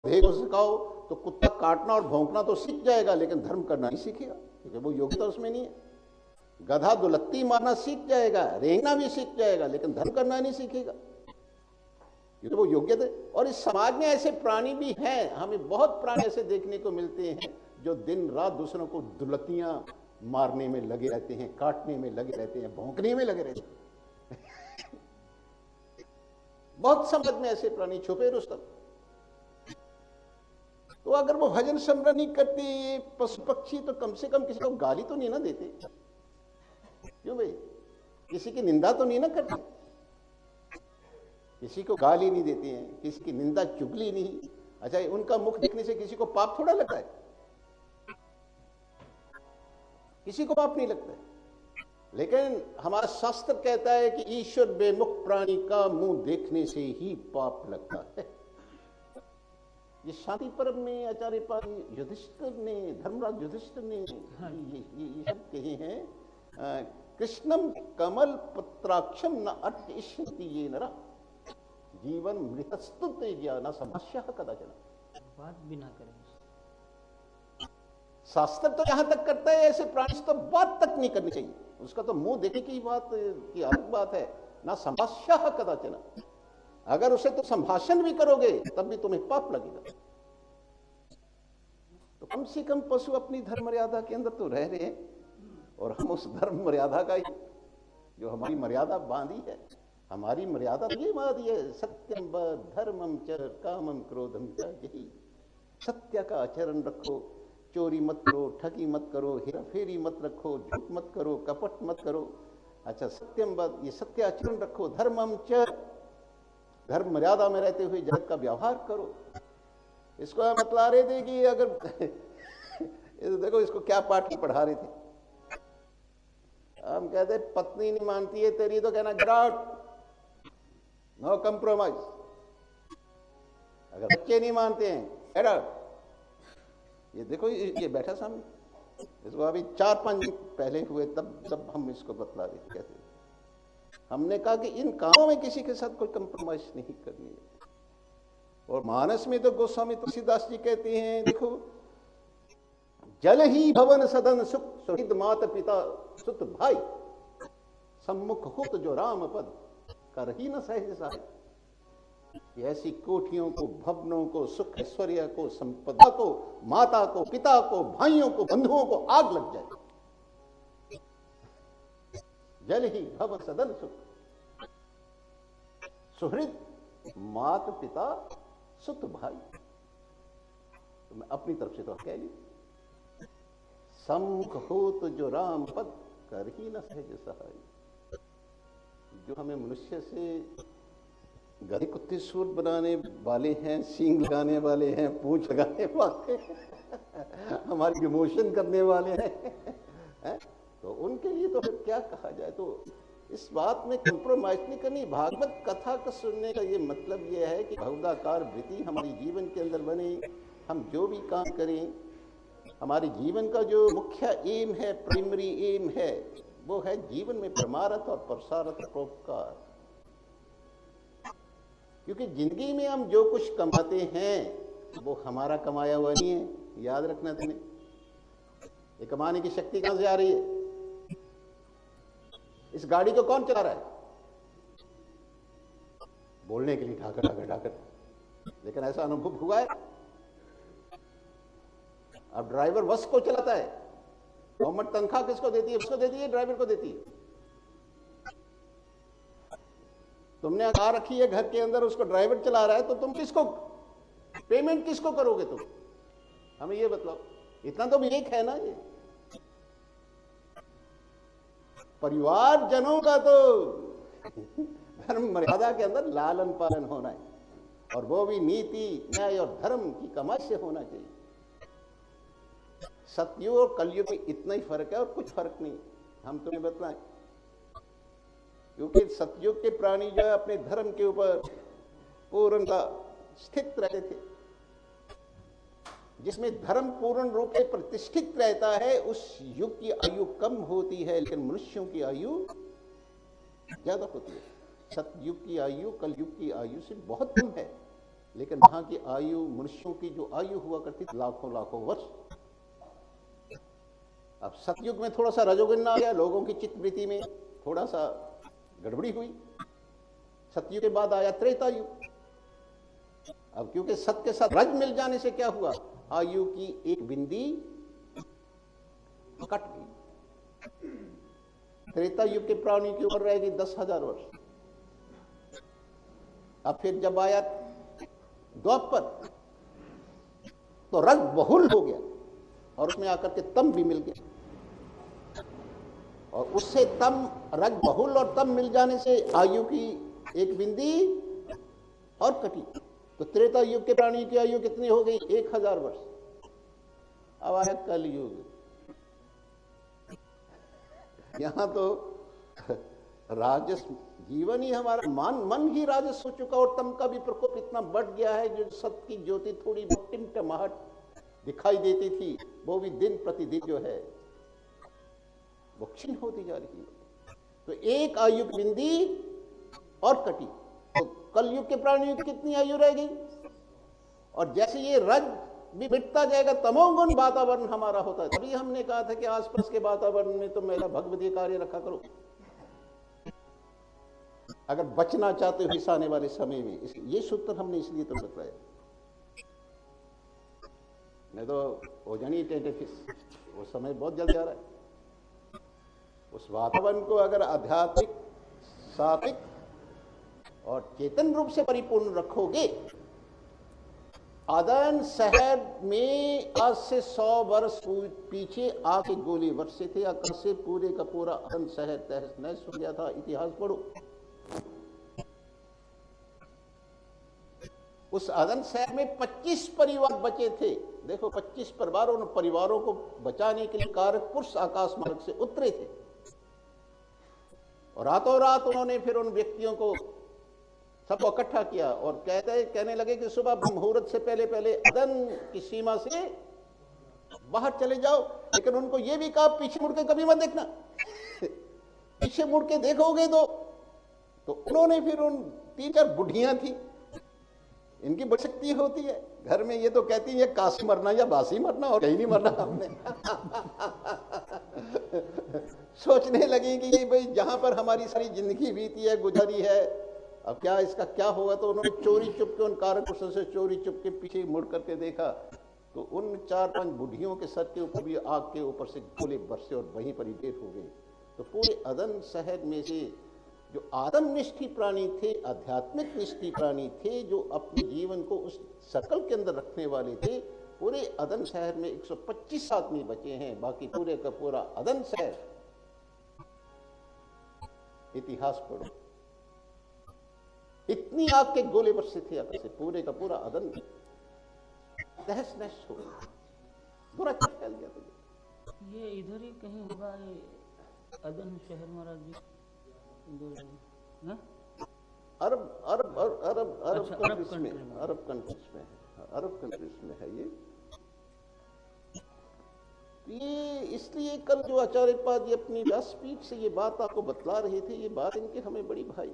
गधे को सिखाओ तो कुत्ता काटना और भौंकना तो सीख जाएगा, लेकिन धर्म करना नहीं सीखेगा, क्योंकि वो योग्यता उसमें नहीं है। गधा दुलत्ती मारना सीख जाएगा, रेंगना भी सीख जाएगा, लेकिन धर्म करना नहीं सीखेगा, क्योंकि वो योग्यता। और इस समाज में ऐसे प्राणी भी हैं, हमें बहुत प्राणी ऐसे देखने को मिलते हैं जो दिन रात दूसरों को दुलत्तियां मारने में लगे रहते हैं, काटने में लगे रहते हैं, भौंकने में लगे रहते हैं। बहुत समाज में ऐसे प्राणी छुपे रुस्तम। तो अगर वो भजन स्मरण नहीं करते पशु पक्षी, तो कम से कम किसी को गाली तो नहीं ना देते? क्यों भाई, किसी की निंदा तो नहीं ना करते? किसी को गाली नहीं देते हैं, किसी की निंदा चुगली नहीं। अच्छा, उनका मुख देखने से किसी को पाप थोड़ा लगता है? किसी को पाप नहीं लगता है। लेकिन हमारा शास्त्र कहता है कि ईश्वर बेमुख प्राणी का मुंह देखने से ही पाप लगता है। ये शांति पर्व में आचार्य पाल युधिष्ठिर ने, धर्मराज युधिष्ठिर ने ये सब कहे हैं। कृष्णम कमल पत्राक्षम न अट्टिष्यति ये नरा जीवन मृतस्तु तेज्या न समस्या कदाचन। बात भी ना करें। शास्त्र तो यहां तक करता है, ऐसे प्राणी से तो बात तक नहीं करनी चाहिए। उसका तो मुंह देखने की बात की अलग बात है, ना समस्या कदाचन। अगर उसे तो संभाषण भी करोगे तब भी तुम्हें पाप लगेगा। तो कम से कम पशु अपनी धर्म मर्यादा के अंदर तो रह रहे हैं, और हम उस धर्म मर्यादा का ही, जो हमारी मर्यादा बांधी है, हमारी मर्यादा ये बांधी है, सत्यम व धर्मम च कामम क्रोधम च, यही सत्य का आचरण रखो, चोरी मत करो, ठगी मत करो, हेरा फेरी मत रखो, झूठ मत करो, कपट मत करो। अच्छा, सत्यम व ये सत्य आचरण रखो, धर्मम च धर्म मर्यादा में रहते हुए जगत का व्यवहार करो। इसको हम बतला रहे थे कि अगर देखो इसको क्या पाठ पढ़ा रहे थे, हम कहते पत्नी नहीं मानती है तेरी तो कहना गेट आउट, नो कंप्रोमाइज। अगर बच्चे नहीं मानते हैं गेट आउट। ये देखो ये बैठा सामने, इसको अभी 4-5 दिन पहले हुए, तब हम इसको बतला रहे थे। कैसे हमने कहा कि इन कामों में किसी के साथ कोई कंप्रोमाइज नहीं करनी है। और मानस में तो गोस्वामी तुलसीदास जी कहते हैं, देखो जल ही भवन सदन सुख सुहृद मात पिता सुत भाई, सम्मुख हुत जो राम पद कर ही न सहज सहाय। ऐसी कोठियों को, भवनों को, सुख ऐश्वर्य को, संपदा को, माता को, पिता को, भाइयों को, बंधुओं को आग लग जाए। जल ही भव सदन सुख सुहृद मात पिता सुत भाई। तो मैं अपनी तरफ से तो कह ली, सम्मुख हो तो जो राम पद कर ही न सहज सहाय। जो हमें मनुष्य से गधे कुत्ते सूर बनाने वाले हैं, सींग लगाने वाले हैं, पूंछ लगाने वाले हैं, हमारी इमोशन करने वाले हैं, तो उनके लिए तो फिर क्या कहा जाए। तो इस बात में कंप्रोमाइज नहीं करनी। भागवत कथा को सुनने का ये मतलब ये है कि भगवदाकार वृत्ति हमारे जीवन के अंदर बने। हम जो भी काम करें, हमारे जीवन का जो मुख्य एम है, प्राइमरी एम है, वो है जीवन में परमार्थ और पुरुषार्थ परोपकार। क्योंकि जिंदगी में हम जो कुछ कमाते हैं वो हमारा कमाया हुआ नहीं है, याद रखना तुम्हें। ये कमाने की शक्ति कहां से आ रही है? इस गाड़ी को कौन चला रहा है? बोलने के लिए ठाकर ठाकर ठाकर, लेकिन ऐसा अनुभव हुआ है? अब ड्राइवर बस को चलाता है, गवर्नमेंट तनख्वाह किसको देती है? उसको देती है, ड्राइवर को देती है। तुमने कार रखी है घर के अंदर, उसको ड्राइवर चला रहा है, तो तुम किसको पेमेंट किसको करोगे? तुम हमें ये बताओ। इतना तो विवेक है ना। ये परिवार जनों का तो धर्म मर्यादा के अंदर लालन पालन होना है, और वो भी नीति, न्याय और धर्म की कमाई से होना चाहिए। सतयुग और कलयुग में इतना ही फर्क है और कुछ फर्क नहीं। हम तुम्हें बताएं, क्योंकि सतयुग के प्राणी जो है अपने धर्म के ऊपर पूर्णता स्थित रहते थे। जिसमें धर्म पूर्ण रूप से प्रतिष्ठित रहता है, उस युग की आयु कम होती है, लेकिन मनुष्यों की आयु ज्यादा होती है। सतयुग की आयु कलयुग की आयु से बहुत कम है। लेकिन वहां की आयु, मनुष्यों की जो आयु हुआ करती थी लाखों लाखों वर्ष। अब सतयुग में थोड़ा सा रजोगुण आ गया, लोगों की चित्तवृत्ति में थोड़ा सा गड़बड़ी हुई। सतयुग के बाद आया त्रेता युग। अब क्योंकि सत्य के साथ रज मिल जाने से क्या हुआ, आयु की एक बिंदी कट गई। त्रेता युग के प्राणी की उम्र रहेगी 10,000 वर्ष। अब फिर जब आया द्वापर तो रज बहुल हो गया और उसमें आकर के तम भी मिल गया, और उससे तम, रज बहुल और तम मिल जाने से आयु की एक बिंदी और कटी। तो त्रेता युग के प्राणी की आयु कितनी हो गई, 1,000 वर्ष। अब आया कलयुग। यहां तो राजस जीवन ही हमारा मन ही राजस हो चुका, और तम का भी प्रकोप इतना बढ़ गया है, जो सत्य की ज्योति थोड़ी टिमटमाहट दिखाई देती थी, वो भी दिन प्रतिदिन जो है वो क्षीण होती जा रही है। तो एक आयु की बिंदी और कटी, तो कलयुग के प्राणियों की कितनी आयु रह गई। और जैसे ये रज भी मिटता जाएगा, तमोगुण वातावरण हमारा होता है। तभी हमने कहा था कि आसपास के वातावरण में तो मेरा भगवती कार्य रखा करो, अगर बचना चाहते हो इस आने वाले समय में। ये सूत्र हमने इसलिए तो बताया, नहीं तो हो जानी टेंटेफिस, वो समय बहुत जल्द जा रहा है। उस वातावरण को अगर आध्यात्मिक, सात्विक और चेतन रूप से परिपूर्ण रखोगे। अदन शहर में आज से 100 वर्ष पीछे आके गोले वर्षे थे, आकर से पूरे का पूरा अदन शहर तहस नहस हो गया था। इतिहास पढ़ो। उस अदन शहर में 25 परिवार बचे थे। देखो, 25 परिवारों को बचाने के लिए कारक पुरुष आकाश मार्ग से उतरे थे, और रातों रात उन्होंने फिर उन व्यक्तियों को सबको इकट्ठा किया और कहने लगे कि सुबह मुहूर्त से पहले पहले अदन की सीमा से बाहर चले जाओ। लेकिन उनको यह भी कहा, पीछे मुड़ के कभी मत देखना, पीछे मुड़ के देखोगे तो उन्होंने फिर उन 3-4 बुढ़ियां थी, इनकी बड़ी शक्ति होती है घर में, ये तो कहती है काशी मरना या बासी मरना, और कहीं नहीं मरना हमने। सोचने लगी कि ये भाई जहां पर हमारी सारी जिंदगी बीती है, गुजरी है, अब क्या इसका क्या होगा। तो उन्होंने चोरी चुप के, उन कारक पुरुषों से चोरी चुप के पीछे मुड़ करके देखा, तो उन 4-5 बुढ़ियों के सर के ऊपर भी आग के ऊपर से गोले बरसे और वहीं पर ही डेथ हो गई। तो पूरे अदन शहर में से जो आत्मनिष्ठी प्राणी थे, आध्यात्मिक निष्ठी प्राणी थे, जो अपने जीवन को उस सर्कल के अंदर रखने वाले थे, पूरे अदन शहर में 125 आदमी बचे हैं। बाकी पूरे का पूरा अदन शहर, इतिहास पढ़ो, इतनी आग के गोले बरसे थे, आग से पूरे का पूरा अदन तहस नहस हो गया, बुरा फैल गया। तो ये इधर ही कहीं होगा, ये अदन शहर महाराज जी, अरब अरब अरब अरब अरब अच्छा, कंट्रीज में, अरब कंट्रीज में, अरब कंट्रीज में है ये। इसलिए कल जो आचार्य पाद जी अपनी व्यासपीठ से ये बात आपको बतला रहे थे, ये बात इनके हमें बड़ी भाई